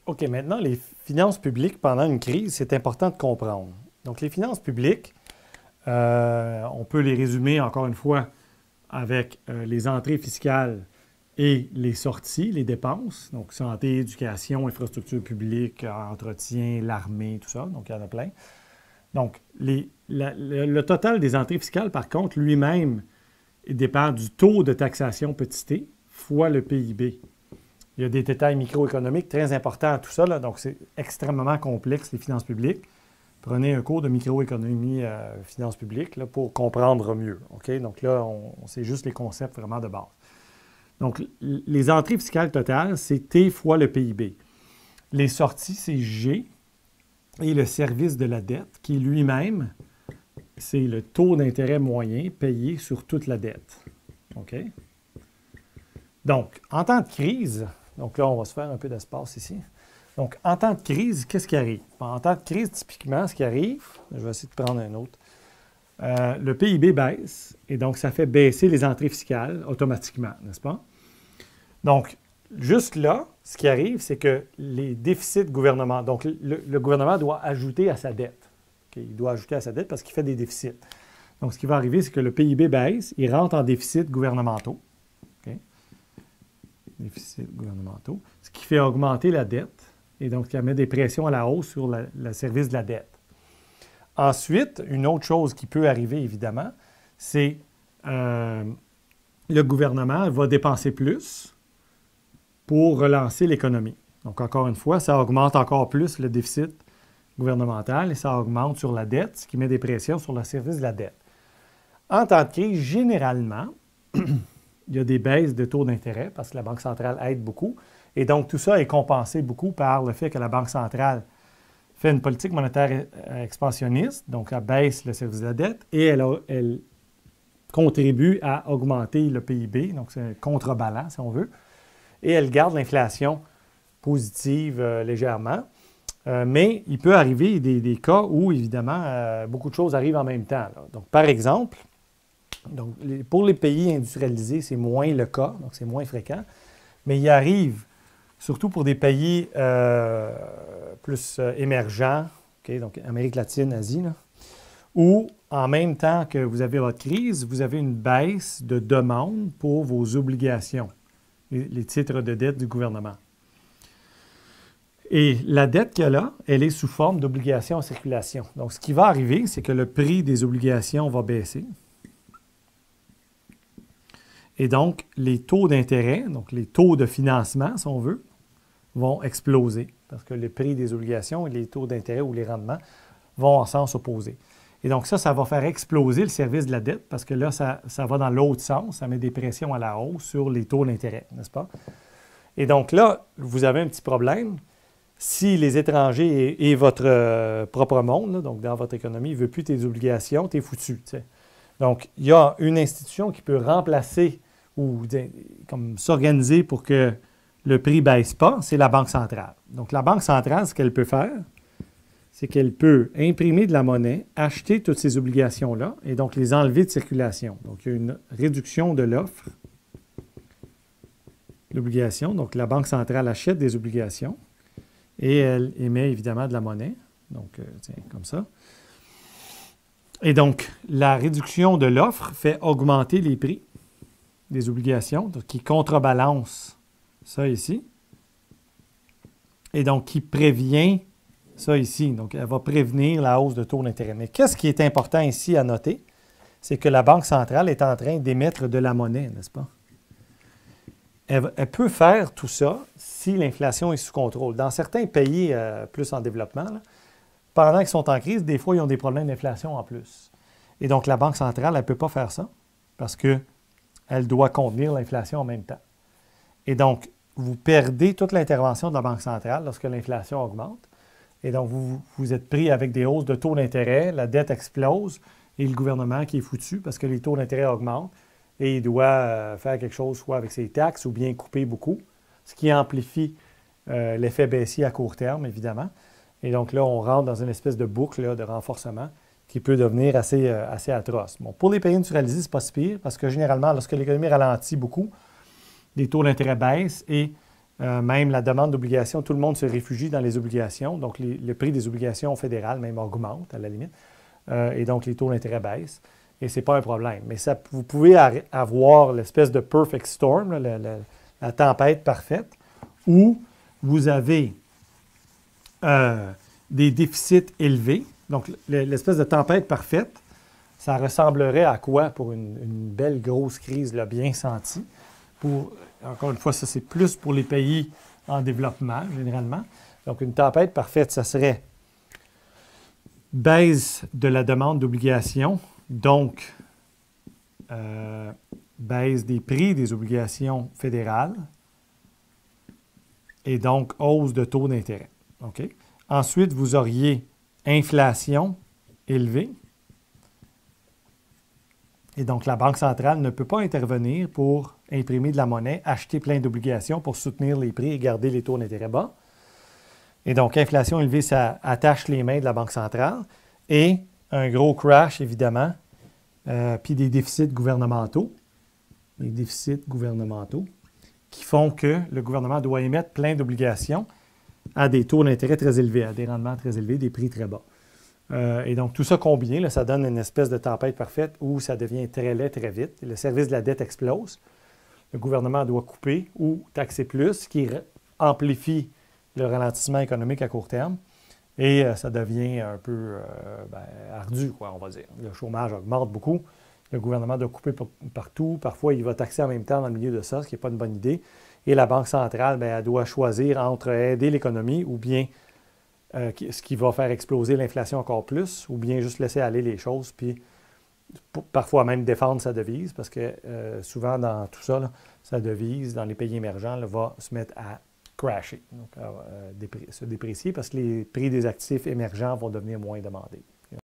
OK, maintenant, les finances publiques pendant une crise, c'est important de comprendre. Donc, les finances publiques, on peut les résumer encore une fois avec les entrées fiscales et les sorties, les dépenses. Donc, santé, éducation, infrastructures publiques, entretien, l'armée, tout ça. Donc, il y en a plein. Donc, le total des entrées fiscales, par contre, lui-même, il dépend du taux de taxation petit t fois le PIB. Il y a des détails microéconomiques très importants à tout ça, là, donc c'est extrêmement complexe, les finances publiques. Prenez un cours de microéconomie, finances publiques, là, pour comprendre mieux. OK? Donc là, c'est juste les concepts vraiment de base. Donc, les entrées fiscales totales, c'est T fois le PIB. Les sorties, c'est G. Et le service de la dette, qui lui-même, c'est le taux d'intérêt moyen payé sur toute la dette. OK? Donc, en temps de crise, donc là, on va se faire un peu d'espace ici. Donc, en temps de crise, qu'est-ce qui arrive? En temps de crise, typiquement, ce qui arrive, je vais essayer de prendre un autre, le PIB baisse, et donc ça fait baisser les entrées fiscales automatiquement, n'est-ce pas? Donc, juste là, ce qui arrive, c'est que les déficits gouvernementaux, donc le gouvernement doit ajouter à sa dette. Okay? Il doit ajouter à sa dette parce qu'il fait des déficits. Donc, ce qui va arriver, c'est que le PIB baisse, il rentre en déficits gouvernementaux. Okay? Déficits gouvernementaux, ce qui fait augmenter la dette et donc ça met des pressions à la hausse sur le service de la dette. Ensuite, une autre chose qui peut arriver, évidemment, c'est le gouvernement va dépenser plus pour relancer l'économie. Donc, encore une fois, ça augmente encore plus le déficit gouvernemental et ça augmente sur la dette, ce qui met des pressions sur le service de la dette. En temps de crise, généralement, il y a des baisses de taux d'intérêt parce que la Banque centrale aide beaucoup. Et donc, tout ça est compensé beaucoup par le fait que la Banque centrale fait une politique monétaire expansionniste, donc elle baisse le service de la dette et elle contribue à augmenter le PIB, donc c'est un contrebalan, si on veut, et elle garde l'inflation positive légèrement. Mais il peut arriver des cas où, évidemment, beaucoup de choses arrivent en même temps, là. Donc, par exemple, donc, pour les pays industrialisés, c'est moins le cas, donc c'est moins fréquent, mais il arrive, surtout pour des pays plus émergents, okay, donc Amérique latine, Asie, là, où en même temps que vous avez votre crise, vous avez une baisse de demande pour vos obligations, les titres de dette du gouvernement. Et la dette qu'il y a là, elle est sous forme d'obligations en circulation. Donc, ce qui va arriver, c'est que le prix des obligations va baisser. Et donc, les taux d'intérêt, donc les taux de financement, si on veut, vont exploser parce que le prix des obligations et les taux d'intérêt ou les rendements vont en sens opposé. Et donc, ça va faire exploser le service de la dette parce que là, ça va dans l'autre sens. Ça met des pressions à la hausse sur les taux d'intérêt, n'est-ce pas? Et donc là, vous avez un petit problème. Si les étrangers et votre propre monde, là, donc dans votre économie, ne veut plus tes obligations, tu es foutu. T'sais. Donc, il y a une institution qui peut remplacer ou comme s'organiser pour que le prix ne baisse pas, c'est la Banque centrale. Donc, la Banque centrale, ce qu'elle peut faire, c'est qu'elle peut imprimer de la monnaie, acheter toutes ces obligations-là et donc les enlever de circulation. Donc, il y a une réduction de l'offre d'obligations. Donc, la Banque centrale achète des obligations et elle émet évidemment de la monnaie. Donc, tiens, comme ça. Et donc, la réduction de l'offre fait augmenter les prix des obligations, donc qui contrebalance ça ici. Et donc, qui prévient ça ici. Donc, elle va prévenir la hausse de taux d'intérêt. Mais qu'est-ce qui est important ici à noter? C'est que la Banque centrale est en train d'émettre de la monnaie, n'est-ce pas? Elle peut faire tout ça si l'inflation est sous contrôle. Dans certains pays plus en développement, là, pendant qu'ils sont en crise, des fois, ils ont des problèmes d'inflation en plus. Et donc, la Banque centrale, elle ne peut pas faire ça parce qu'elle doit contenir l'inflation en même temps. Et donc, vous perdez toute l'intervention de la Banque centrale lorsque l'inflation augmente. Et donc, vous êtes pris avec des hausses de taux d'intérêt, la dette explose et le gouvernement qui est foutu parce que les taux d'intérêt augmentent et il doit faire quelque chose soit avec ses taxes ou bien couper beaucoup, ce qui amplifie l'effet baissier à court terme, évidemment. Et donc là, on rentre dans une espèce de boucle là, de renforcement qui peut devenir assez atroce. Bon, pour les pays industrialisés, ce n'est pas si pire parce que généralement, lorsque l'économie ralentit beaucoup, les taux d'intérêt baissent et Même la demande d'obligations, tout le monde se réfugie dans les obligations. Donc, le prix des obligations fédérales même augmente à la limite. Et donc, les taux d'intérêt baissent. Et ce n'est pas un problème. Mais ça, vous pouvez avoir l'espèce de perfect storm, là, la tempête parfaite, où vous avez des déficits élevés. Donc, l'espèce de tempête parfaite, ça ressemblerait à quoi pour une belle grosse crise là, bien sentie? Encore une fois, ça c'est plus pour les pays en développement, généralement. Donc, une tempête parfaite, ça serait baisse de la demande d'obligations, donc baisse des prix des obligations fédérales et donc hausse de taux d'intérêt. Okay? Ensuite, vous auriez inflation élevée. Et donc, la Banque centrale ne peut pas intervenir pour imprimer de la monnaie, acheter plein d'obligations pour soutenir les prix et garder les taux d'intérêt bas. Et donc, inflation élevée, ça attache les mains de la Banque centrale. Et un gros crash, évidemment, puis des déficits gouvernementaux. Des déficits gouvernementaux qui font que le gouvernement doit émettre plein d'obligations à des taux d'intérêt très élevés, à des rendements très élevés, des prix très bas. Et donc, tout ça combiné, là, ça donne une espèce de tempête parfaite où ça devient très laid très vite. Le service de la dette explose. Le gouvernement doit couper ou taxer plus, ce qui amplifie le ralentissement économique à court terme. Et ça devient un peu ardu, quoi, on va dire. Le chômage augmente beaucoup. Le gouvernement doit couper partout. Parfois, il va taxer en même temps dans le milieu de ça, ce qui n'est pas une bonne idée. Et la Banque centrale, elle doit choisir entre aider l'économie ou bien ce qui va faire exploser l'inflation encore plus, ou bien juste laisser aller les choses, puis parfois même défendre sa devise, parce que souvent dans tout ça, là, sa devise, dans les pays émergents, là, va se mettre à crasher, donc se déprécier, parce que les prix des actifs émergents vont devenir moins demandés.